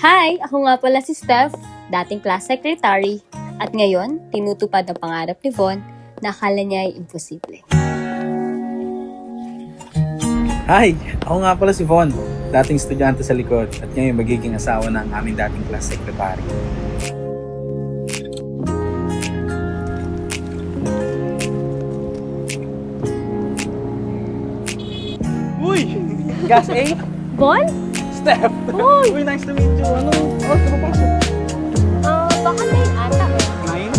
Hi! Ako nga pala si Steph, dating class secretary. At ngayon, tinutupad ang pangarap ni Von na akala niya ay imposible. Hi! Ako nga pala si Von, dating estudyante sa likod at ngayon magiging asawa ng aming dating class secretary. Uy! Gas A? Von? Steph! Uy, nice to meet you. Ano ka pasok? Baka 9 ata. 9?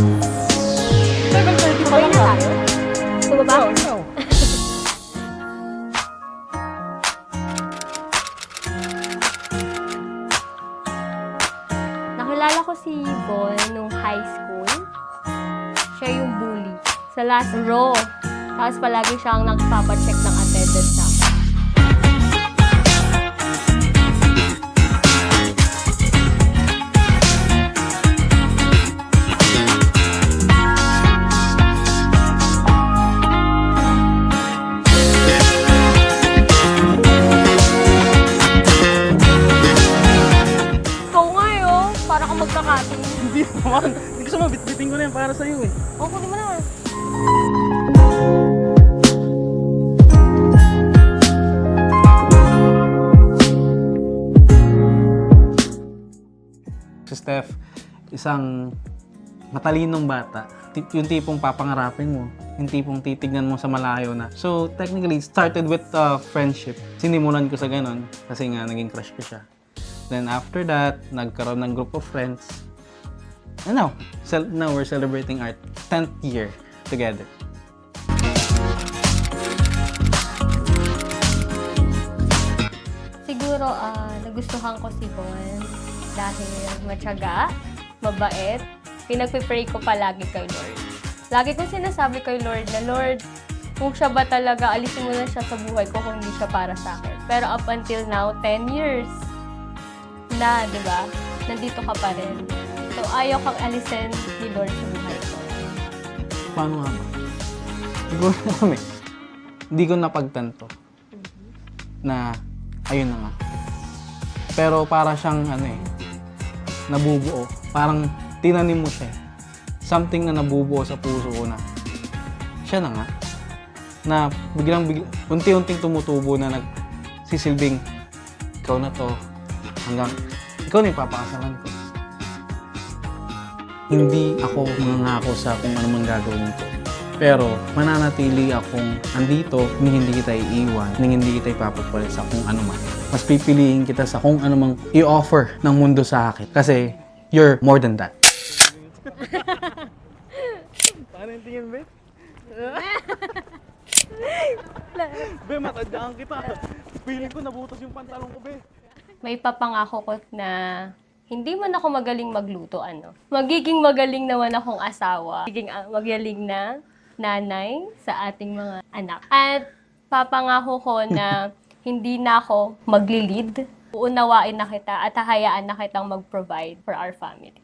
7:30 pa Okay lang na ah. tayo? Tumaba? Ikaw. Nakilala ko si Von nung high school. Siya yung bully. Sa last row. Tapos palagi siyang nagpapacheck ng attendance sa akin. Ikaw nga para kang magkakati. Hindi naman. Hindi ko bitbitin ko na yan para sa'yo eh. O, kunin mo na. Si Steph, isang matalinong bata. Yung tipong papangarapin mo. Yung tipong titignan mo sa malayo na. So, technically, it started with friendship. Sinimulan ko sa ganun kasi nga naging crush ko siya. Then after that, nagkaroon ng group of friends. And now we're celebrating our 10th year together. Siguro, nagustuhan ko si Von dahil matyaga, mabait, pinagpipray ko palagi kay Lord. Lagi kong sinasabi kay Lord na, Lord, kung siya ba talaga, alisin mo na siya sa buhay ko kung hindi siya para sa akin. Pero up until now, 10 years na, di ba? Nandito ka pa rin. So, ayaw kang alisin ni Lord sa buhay ko. Paano nga ba? Siguro naman hindi ko napagtanto na ayun na nga. Pero para siyang nabubuo. Parang tinanim mo siya. Something na nabubuo sa puso ko na siya na nga. Na unti-unting tumutubo na nagsisilbing ikaw na to hanggang ikaw na yung papakasalan ko. Hindi ako mangangako sa kung ano man gagawin ko. Pero mananatili akong andito, hindi kita iiwan, hindi kita ipapapalit sa kung ano man. Mas pipiliin kita sa kung ano mang i-offer ng mundo sa akin. Kasi you're more than that. Paano yung tingin, Be? Be, matandaan kita. Feeling ko nabutas yung pantalon ko, Be. May papangako ko na hindi man ako magaling magluto, magiging magaling naman akong asawa. Magiging magaling na nanay sa ating mga anak. At papangako ko na hindi na ako magli-lead. Uunawain na kita at hahayaan na kitang mag-provide for our family.